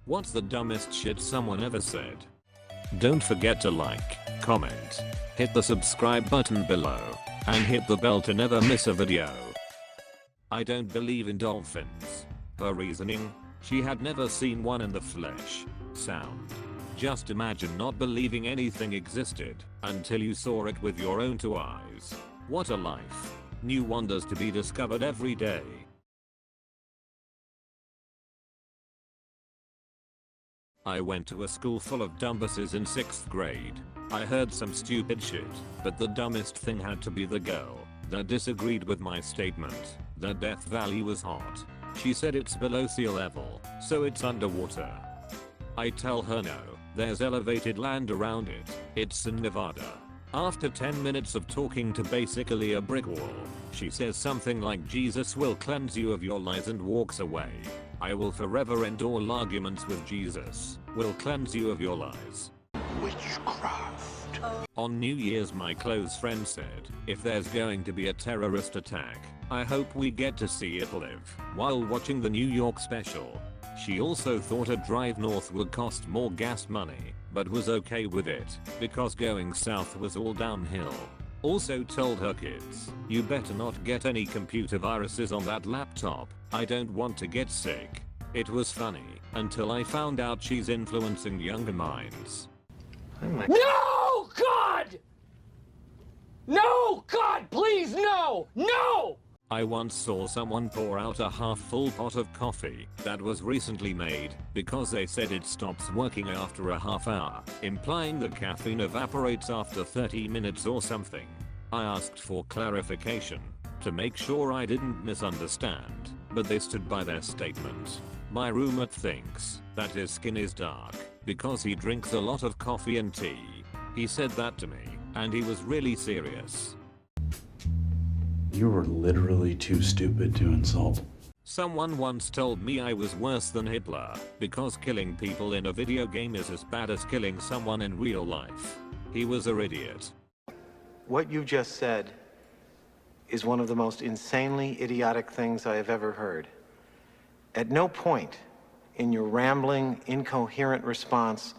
What's the dumbest shit someone ever said? Don't forget to like, comment, hit the subscribe button below, and hit the bell to never miss a video. I don't believe in dolphins. Her reasoning? She had never seen one in the flesh. Sound. Just imagine not believing anything existed until you saw it with your own two eyes. What a life. New wonders to be discovered every day. I went to a school full of dumbasses in 6th grade. I heard some stupid shit, but the dumbest thing had to be the girl that disagreed with my statement that Death Valley was hot. She said it's below sea level, so it's underwater. I tell her no, there's elevated land around it, it's in Nevada. After 10 minutes of talking to basically a brick wall, she says something like Jesus will cleanse you of your lies and walks away. I will forever end all arguments with Jesus, will cleanse you of your lies. Witchcraft. On New Year's my close friend said, if there's going to be a terrorist attack, I hope we get to see it live while watching the New York special. She also thought a drive north would cost more gas money, but was okay with it because going south was all downhill. Also told her kids, you better not get any computer viruses on that laptop, I don't want to get sick. It was funny until I found out she's influencing younger minds. No, God! No, God, please, no! No! I once saw someone pour out a half-full pot of coffee that was recently made because they said it stops working after a half hour, implying the caffeine evaporates after 30 minutes or something. I asked for clarification to make sure I didn't misunderstand, but they stood by their statement. My roommate thinks that his skin is dark because he drinks a lot of coffee and tea. He said that to me, and he was really serious. You were literally too stupid to insult. Someone once told me I was worse than Hitler because killing people in a video game is as bad as killing someone in real life. He was an idiot. What you just said is one of the most insanely idiotic things I have ever heard. At no point in your rambling, incoherent response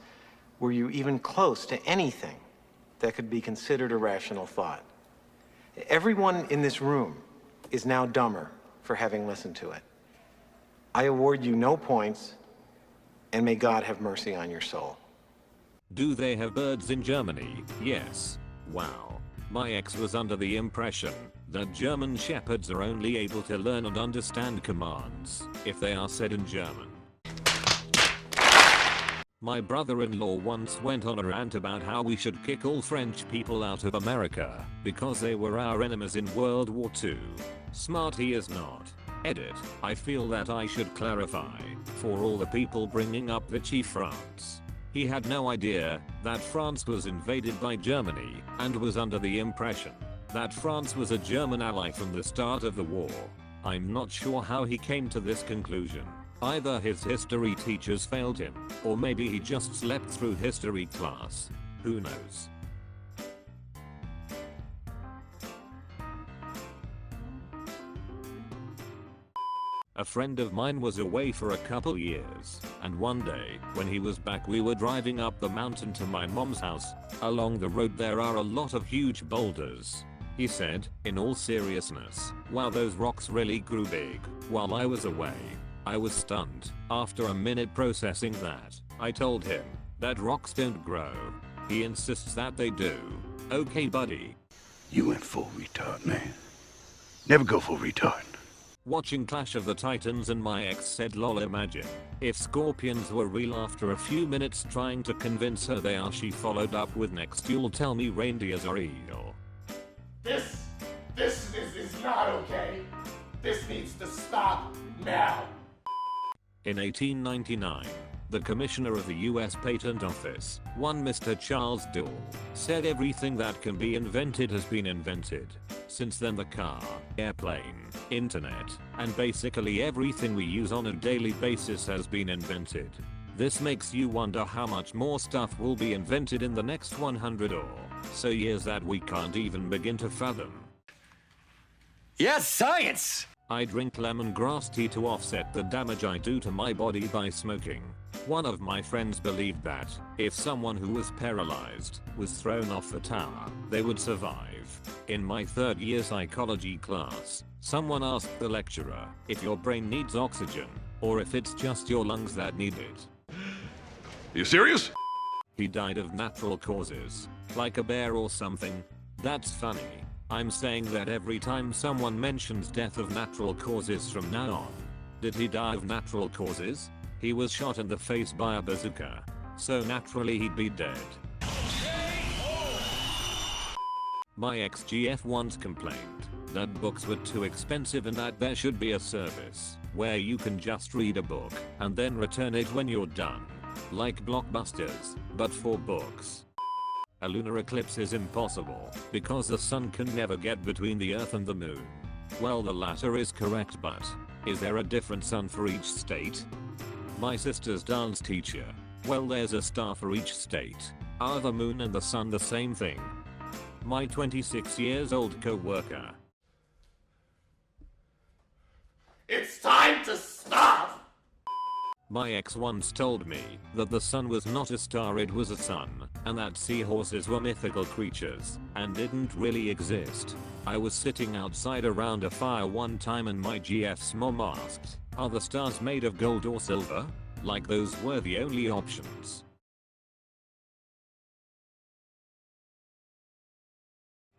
were you even close to anything that could be considered a rational thought. Everyone in this room is now dumber for having listened to it. I award you no points, and may God have mercy on your soul. Do they have birds in Germany? Yes. Wow. My ex was under the impression that German shepherds are only able to learn and understand commands if they are said in German. My brother-in-law once went on a rant about how we should kick all French people out of America because they were our enemies in World War II. Smart he is not. Edit. I feel that I should clarify for all the people bringing up Vichy France. He had no idea that France was invaded by Germany and was under the impression that France was a German ally from the start of the war. I'm not sure how he came to this conclusion. Either his history teachers failed him, or maybe he just slept through history class. Who knows? A friend of mine was away for a couple years, and one day, when he was back we were driving up the mountain to my mom's house. Along the road there are a lot of huge boulders. He said, in all seriousness, wow, those rocks really grew big while I was away. I was stunned. After a minute processing that, I told him that rocks don't grow. He insists that they do. Okay buddy. You went full retard, man. Never go full retard. Watching Clash of the Titans and my ex said lol, imagine if scorpions were real. After a few minutes trying to convince her they are, she followed up with, next you'll tell me reindeers are real. This is not okay. This needs to stop now. In 1899, the commissioner of the US Patent Office, one Mr. Charles Dole, said everything that can be invented has been invented. Since then the car, airplane, internet, and basically everything we use on a daily basis has been invented. This makes you wonder how much more stuff will be invented in the next 100 or so years that we can't even begin to fathom. Yes, science! I drink lemongrass tea to offset the damage I do to my body by smoking. One of my friends believed that if someone who was paralyzed was thrown off the tower, they would survive. In my third year psychology class, someone asked the lecturer if your brain needs oxygen or if it's just your lungs that need it. You serious? He died of natural causes, like a bear or something. That's funny. I'm saying that every time someone mentions death of natural causes from now on. Did he die of natural causes? He was shot in the face by a bazooka. So naturally he'd be dead. My ex-GF once complained that books were too expensive and that there should be a service where you can just read a book and then return it when you're done. Like Blockbusters, but for books. A lunar eclipse is impossible because the sun can never get between the earth and the moon. Well, the latter is correct, but is there a different sun for each state? My sister's dance teacher. Well, there's a star for each state. Are the moon and the sun the same thing? My 26 years old co-worker. It's time to stop! My ex once told me that the sun was not a star, it was a sun, and that seahorses were mythical creatures and didn't really exist. I was sitting outside around a fire one time and my GF's mom asked, "Are the stars made of gold or silver?" Like those were the only options.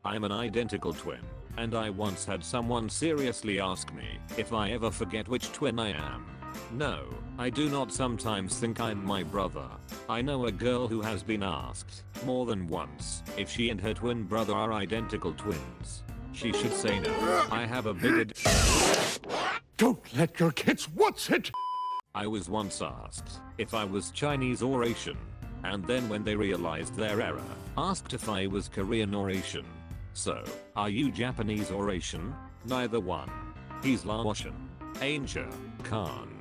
I'm an identical twin, and I once had someone seriously ask me if I ever forget which twin I am. No, I do not sometimes think I'm my brother. I know a girl who has been asked more than once if she and her twin brother are identical twins. She should say no. I have a bigger Don't let your kids watch it! I was once asked if I was Chinese or Asian, and then when they realized their error, asked if I was Korean or Asian. So, are you Japanese or Asian? Neither one. He's Laotian. Asia. Khan.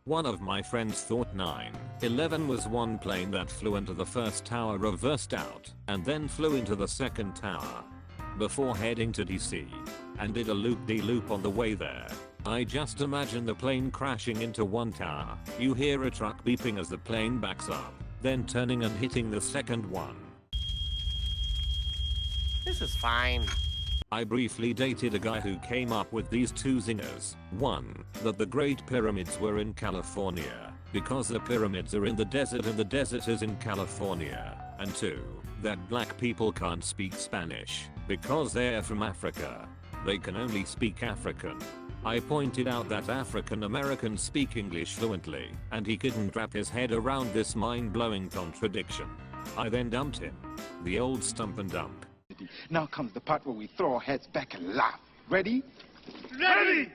One of my friends thought 9/11 was one plane that flew into the first tower, reversed out, and then flew into the second tower before heading to DC, and did a loop-de-loop on the way there. I just imagine the plane crashing into one tower, you hear a truck beeping as the plane backs up, then turning and hitting the second one. This is fine. I briefly dated a guy who came up with these two zingers. One, that the Great Pyramids were in California, because the pyramids are in the desert and the desert is in California. And two, that black people can't speak Spanish, because they're from Africa. They can only speak African. I pointed out that African Americans speak English fluently, and he couldn't wrap his head around this mind-blowing contradiction. I then dumped him. The old stump and dump. Now comes the part where we throw our heads back and laugh. Ready? Ready!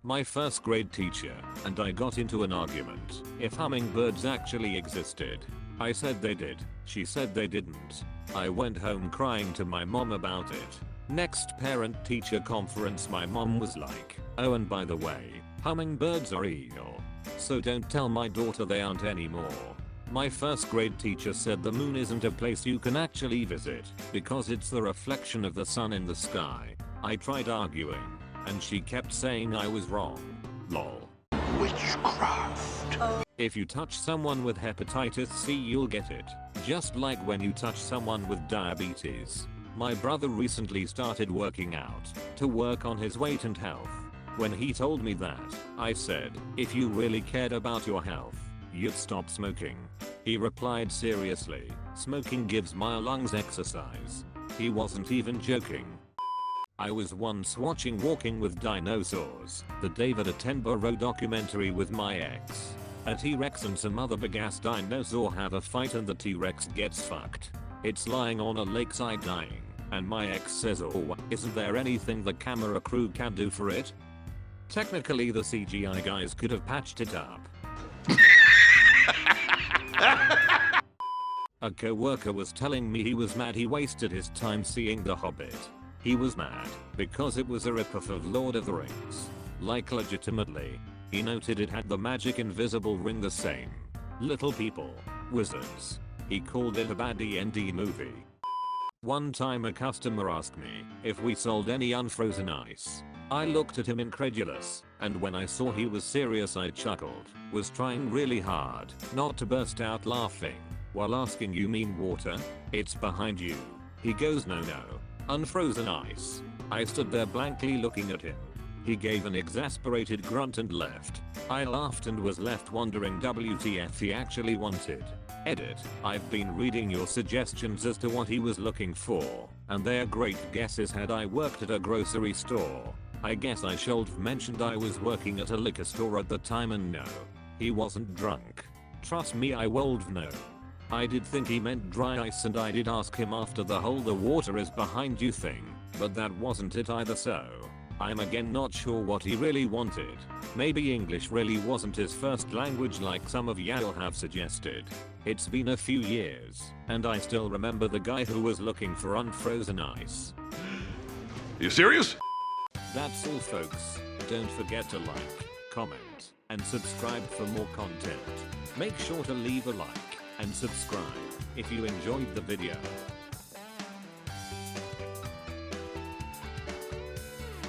My first grade teacher and I got into an argument if hummingbirds actually existed. I said they did. She said they didn't. I went home crying to my mom about it. Next parent-teacher conference, my mom was like, "Oh, and by the way, hummingbirds are evil. So don't tell my daughter they aren't anymore." My first grade teacher said the moon isn't a place you can actually visit because it's the reflection of the sun in the sky. I tried arguing, and she kept saying I was wrong. Lol. Witchcraft. If you touch someone with hepatitis C, you'll get it. Just like when you touch someone with diabetes. My brother recently started working out to work on his weight and health. When he told me that, I said, "If you really cared about your health, you'd stop smoking." He replied seriously, "Smoking gives my lungs exercise." He wasn't even joking. I was once watching Walking with Dinosaurs, the David Attenborough documentary with my ex. A T-Rex and some other big-ass dinosaur have a fight and the T-Rex gets fucked. It's lying on a lakeside dying, and my ex says, "Oh, isn't there anything the camera crew can do for it?" Technically the CGI guys could have patched it up. A co-worker was telling me he was mad he wasted his time seeing The Hobbit. He was mad because it was a ripoff of Lord of the Rings. Like legitimately. He noted it had the magic invisible ring, the same. Little people. Wizards. He called it a bad D&D movie. One time a customer asked me if we sold any unfrozen ice. I looked at him incredulous, and when I saw he was serious I chuckled, was trying really hard not to burst out laughing, while asking, "You mean water? It's behind you." He goes, "No, unfrozen ice." I stood there blankly looking at him. He gave an exasperated grunt and left. I laughed and was left wondering WTF he actually wanted. Edit, I've been reading your suggestions as to what he was looking for, and they're great guesses had I worked at a grocery store. I guess I should have mentioned I was working at a liquor store at the time, and no, he wasn't drunk. Trust me, I would know. I did think he meant dry ice, and I did ask him after the whole "the water is behind you" thing, but that wasn't it either, so I'm again not sure what he really wanted. Maybe English really wasn't his first language like some of y'all have suggested. It's been a few years, and I still remember the guy who was looking for unfrozen ice. You serious? That's all, folks. Don't forget to like, comment, and subscribe for more content. Make sure to leave a like and subscribe if you enjoyed the video.